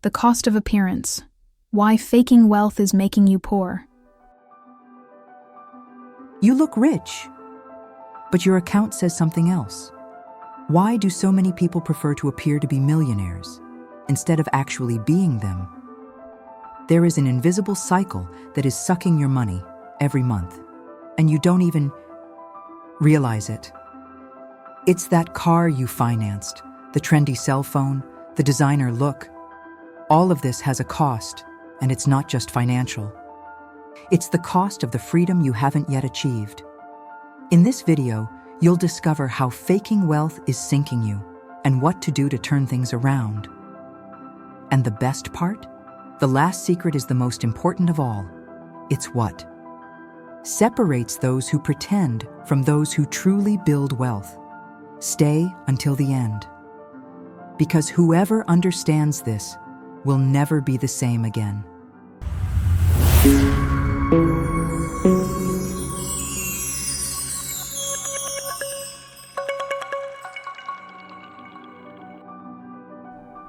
The cost of appearance. Why faking wealth is making you poor. You look rich, but your account says something else. Why do so many people prefer to appear to be millionaires instead of actually being them? There is an invisible cycle that is sucking your money every month, and you don't even realize it. It's that car you financed, the trendy cell phone, the designer look. All of this has a cost, and it's not just financial. It's the cost of the freedom you haven't yet achieved. In this video, you'll discover how faking wealth is sinking you and what to do to turn things around. And the best part? The last secret is the most important of all. It's what separates those who pretend from those who truly build wealth. Stay until the end. Because whoever understands this will never be the same again.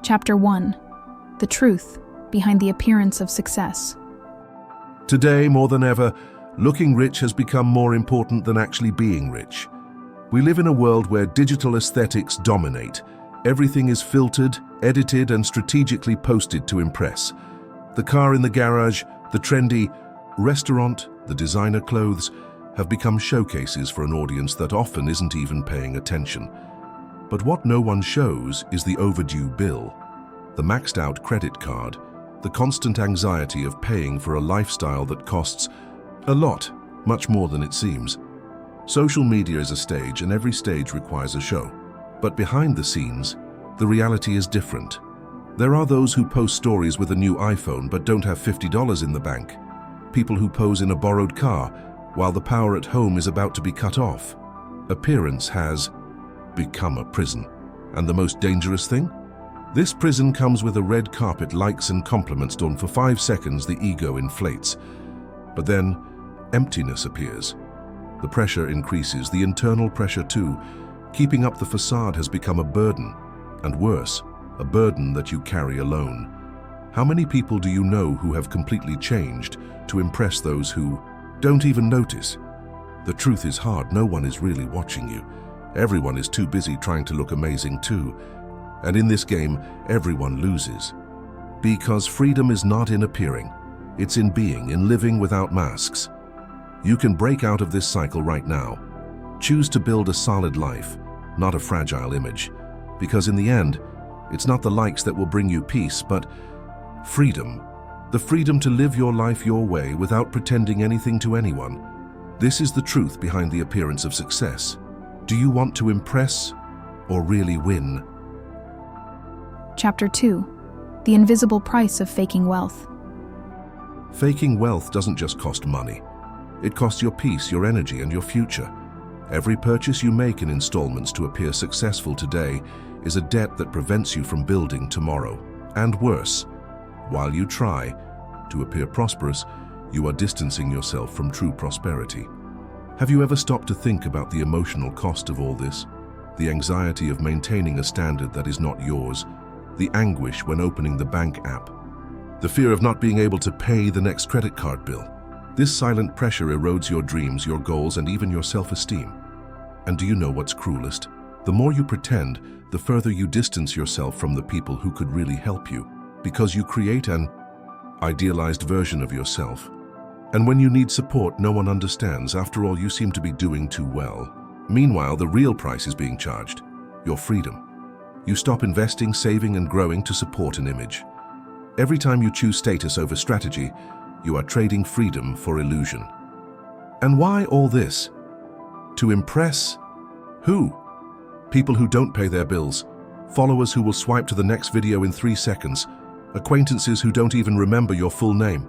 Chapter 1. The truth behind the appearance of success. Today, more than ever, looking rich has become more important than actually being rich. We live in a world where digital aesthetics dominate. Everything is filtered, edited, and strategically posted to impress. The car in the garage, the trendy restaurant, the designer clothes have become showcases for an audience that often isn't even paying attention. But what no one shows is the overdue bill, the maxed-out credit card, the constant anxiety of paying for a lifestyle that costs a lot, much more than it seems. Social media is a stage, and every stage requires a show. But behind the scenes, the reality is different. There are those who post stories with a new iPhone but don't have $50 in the bank. People who pose in a borrowed car while the power at home is about to be cut off. Appearance has become a prison. And the most dangerous thing? This prison comes with a red carpet, likes and compliments done. For 5 seconds, the ego inflates. But then, emptiness appears. The pressure increases, the internal pressure too. Keeping up the facade has become a burden. And worse, a burden that you carry alone. How many people do you know who have completely changed to impress those who don't even notice? The truth is hard. No one is really watching you. Everyone is too busy trying to look amazing too. And in this game, everyone loses. Because freedom is not in appearing. It's in being, in living without masks. You can break out of this cycle right now. Choose to build a solid life, not a fragile image. Because in the end, it's not the likes that will bring you peace, but freedom. The freedom to live your life your way without pretending anything to anyone. This is the truth behind the appearance of success. Do you want to impress or really win? Chapter 2. The invisible price of faking wealth. Faking wealth doesn't just cost money. It costs your peace, your energy, and your future. Every purchase you make in installments to appear successful today is a debt that prevents you from building tomorrow. And worse, while you try to appear prosperous, you are distancing yourself from true prosperity. Have you ever stopped to think about the emotional cost of all this? The anxiety of maintaining a standard that is not yours, the anguish when opening the bank app, the fear of not being able to pay the next credit card bill. This silent pressure erodes your dreams, your goals, and even your self-esteem. And do you know what's cruelest? The more you pretend, the further you distance yourself from the people who could really help you, because you create an idealized version of yourself. And when you need support, no one understands. After all, you seem to be doing too well. Meanwhile, the real price is being charged: your freedom. You stop investing, saving, and growing to support an image. Every time you choose status over strategy, you are trading freedom for illusion. And why all this? To impress who? People who don't pay their bills, followers who will swipe to the next video in 3 seconds, acquaintances who don't even remember your full name.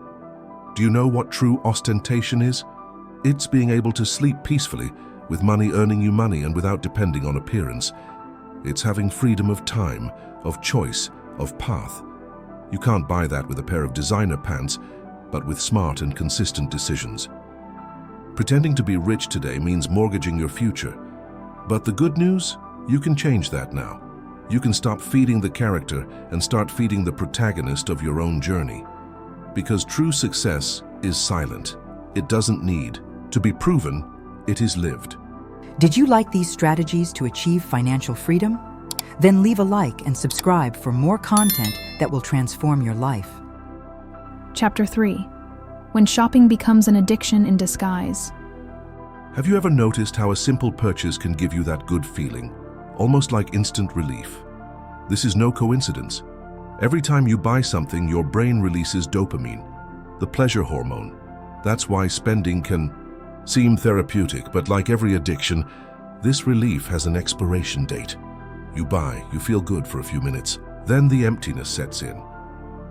Do you know what true ostentation is? It's being able to sleep peacefully, with money earning you money and without depending on appearance. It's having freedom of time, of choice, of path. You can't buy that with a pair of designer pants, but with smart and consistent decisions. Pretending to be rich today means mortgaging your future. But the good news? You can change that now. You can stop feeding the character and start feeding the protagonist of your own journey. Because true success is silent. It doesn't need to be proven, it is lived. Did you like these strategies to achieve financial freedom? Then leave a like and subscribe for more content that will transform your life. Chapter 3. When shopping becomes an addiction in disguise. Have you ever noticed how a simple purchase can give you that good feeling, almost like instant relief? This is no coincidence. Every time you buy something, your brain releases dopamine, the pleasure hormone. That's why spending can seem therapeutic, but like every addiction, this relief has an expiration date. You buy, you feel good for a few minutes, then the emptiness sets in.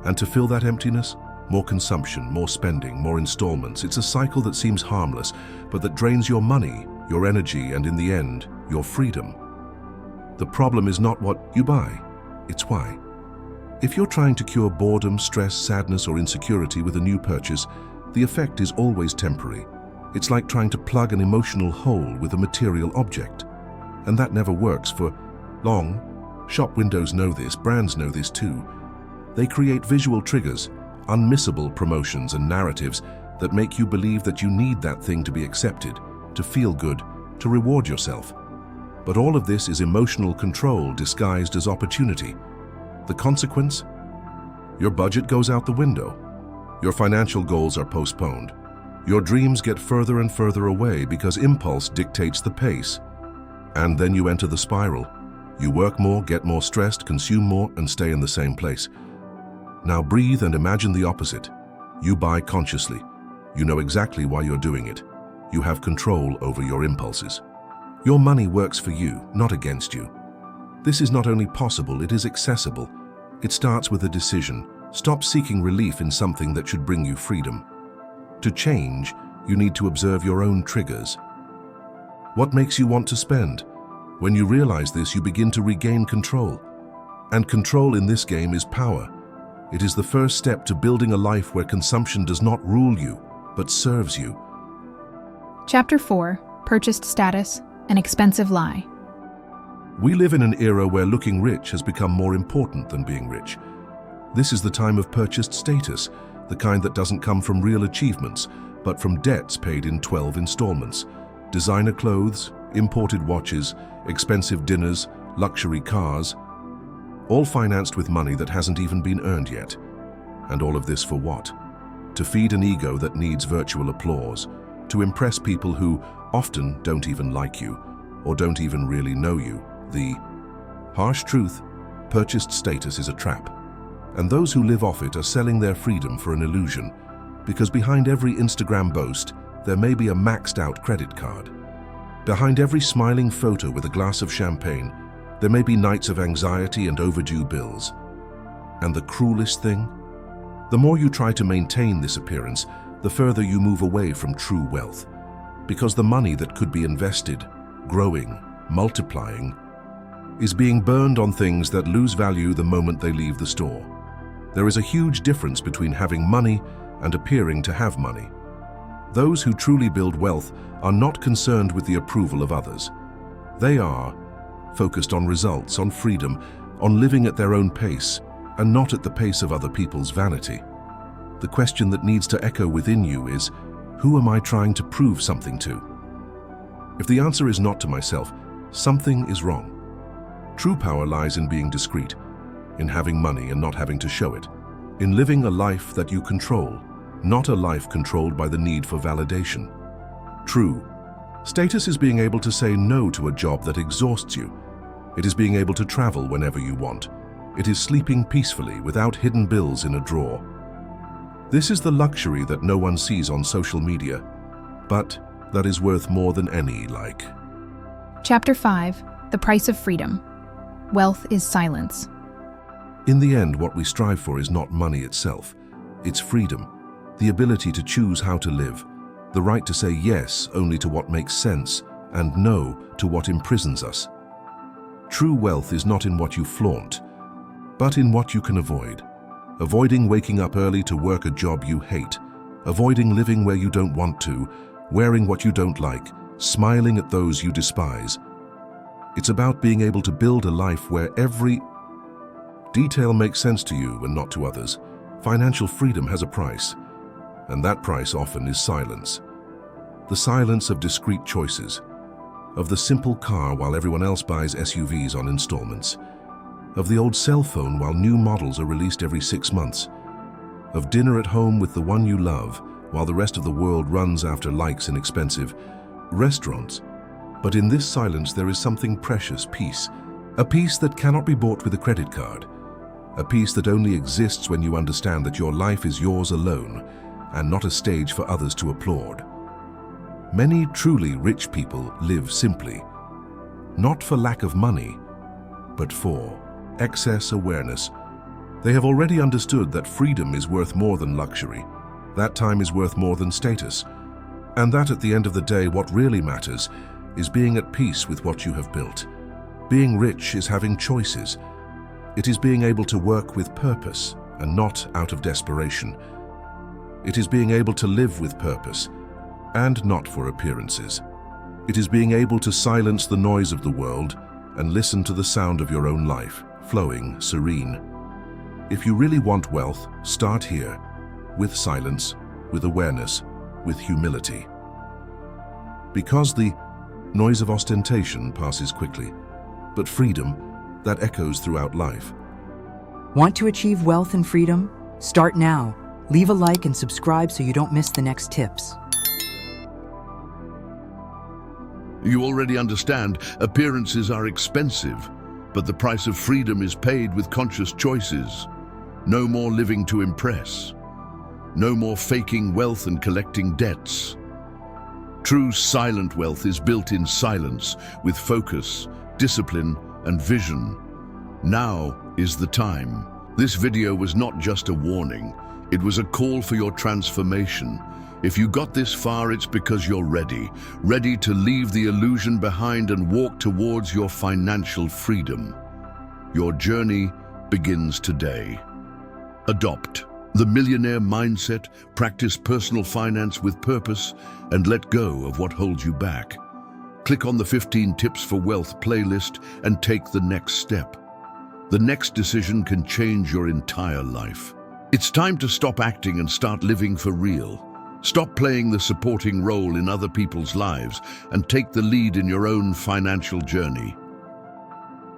And to fill that emptiness, more consumption, more spending, more installments. It's a cycle that seems harmless, but that drains your money, your energy, and in the end, your freedom. The problem is not what you buy, it's why. If you're trying to cure boredom, stress, sadness, or insecurity with a new purchase, the effect is always temporary. It's like trying to plug an emotional hole with a material object. And that never works for long. Shop windows know this, brands know this too. They create visual triggers, unmissable promotions and narratives that make you believe that you need that thing to be accepted, to feel good, to reward yourself. But all of this is emotional control disguised as opportunity. The consequence? Your budget goes out the window. Your financial goals are postponed. Your dreams get further and further away because impulse dictates the pace. And then you enter the spiral. You work more, get more stressed, consume more, and stay in the same place. Now breathe and imagine the opposite. You buy consciously. You know exactly why you're doing it. You have control over your impulses. Your money works for you, not against you. This is not only possible, it is accessible. It starts with a decision. Stop seeking relief in something that should bring you freedom. To change, you need to observe your own triggers. What makes you want to spend? When you realize this, you begin to regain control. And control in this game is power. It is the first step to building a life where consumption does not rule you, but serves you. Chapter 4. Purchased status, an expensive lie. We live in an era where looking rich has become more important than being rich. This is the time of purchased status, the kind that doesn't come from real achievements, but from debts paid in 12 installments. Designer clothes, imported watches, expensive dinners, luxury cars, all financed with money that hasn't even been earned yet. And all of this for what? To feed an ego that needs virtual applause, to impress people who often don't even like you, or don't even really know you. The harsh truth, purchased status is a trap. And those who live off it are selling their freedom for an illusion, because behind every Instagram boast, there may be a maxed out credit card. Behind every smiling photo with a glass of champagne, there may be nights of anxiety and overdue bills. And the cruelest thing? The more you try to maintain this appearance, the further you move away from true wealth. Because the money that could be invested, growing, multiplying, is being burned on things that lose value the moment they leave the store. There is a huge difference between having money and appearing to have money. Those who truly build wealth are not concerned with the approval of others. They are focused on results, on freedom, on living at their own pace, and not at the pace of other people's vanity. The question that needs to echo within you is, who am I trying to prove something to? If the answer is not to myself, something is wrong. True power lies in being discreet, in having money and not having to show it, in living a life that you control, not a life controlled by the need for validation. True status is being able to say no to a job that exhausts you. It is being able to travel whenever you want. It is sleeping peacefully without hidden bills in a drawer. This is the luxury that no one sees on social media, but that is worth more than any like. Chapter 5. The price of freedom. Wealth is silence. In the end, what we strive for is not money itself. It's freedom, the ability to choose how to live, the right to say yes only to what makes sense and no to what imprisons us. True wealth is not in what you flaunt, but in what you can avoid. Avoiding waking up early to work a job you hate, avoiding living where you don't want to, wearing what you don't like, smiling at those you despise. It's about being able to build a life where every detail makes sense to you and not to others. Financial freedom has a price, and that price often is silence. The silence of discreet choices, of the simple car while everyone else buys SUVs on installments, of the old cell phone while new models are released every 6 months, of dinner at home with the one you love while the rest of the world runs after likes in expensive restaurants. But in this silence there is something precious, peace. A peace that cannot be bought with a credit card. A peace that only exists when you understand that your life is yours alone and not a stage for others to applaud. Many truly rich people live simply, not for lack of money, but for excess awareness. They have already understood that freedom is worth more than luxury, that time is worth more than status, and that at the end of the day what really matters is being at peace with what you have built. Being rich is having choices. It is being able to work with purpose and not out of desperation. It is being able to live with purpose and not for appearances. It is being able to silence the noise of the world and listen to the sound of your own life, flowing, serene. If you really want wealth, start here, with silence, with awareness, with humility. Because the noise of ostentation passes quickly, but freedom, that echoes throughout life. Want to achieve wealth and freedom? Start now. Leave a like and subscribe so you don't miss the next tips. You already understand appearances are expensive, but the price of freedom is paid with conscious choices. No more living to impress. No more faking wealth and collecting debts. True silent wealth is built in silence, with focus, discipline, and vision. Now is the time. This video was not just a warning, it was a call for your transformation. If you got this far, it's because you're ready to leave the illusion behind and walk towards your financial freedom. Your journey begins today. Adopt the millionaire mindset, practice personal finance with purpose, and let go of what holds you back. Click on the 15 Tips for Wealth playlist and take the next step. The next decision can change your entire life. It's time to stop acting and start living for real. Stop playing the supporting role in other people's lives and take the lead in your own financial journey.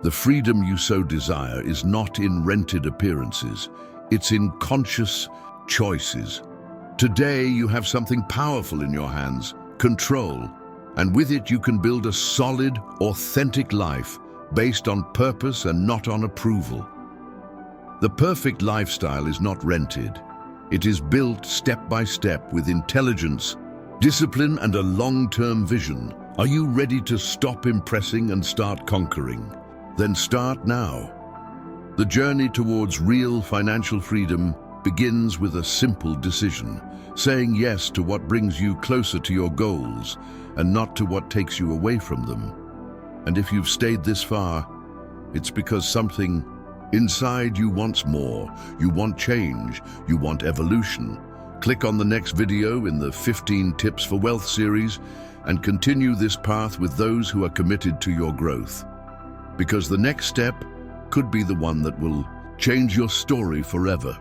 The freedom you so desire is not in rented appearances. It's in conscious choices. Today you have something powerful in your hands, control, and with it you can build a solid, authentic life based on purpose and not on approval. The perfect lifestyle is not rented. It is built step by step with intelligence, discipline, and a long-term vision. Are you ready to stop impressing and start conquering? Then start now. The journey towards real financial freedom begins with a simple decision, saying yes to what brings you closer to your goals and not to what takes you away from them. And if you've stayed this far, it's because something inside you wants more. You want change. You want evolution. Click on the next video in the 15 Tips for Wealth series and continue this path with those who are committed to your growth. Because the next step could be the one that will change your story forever.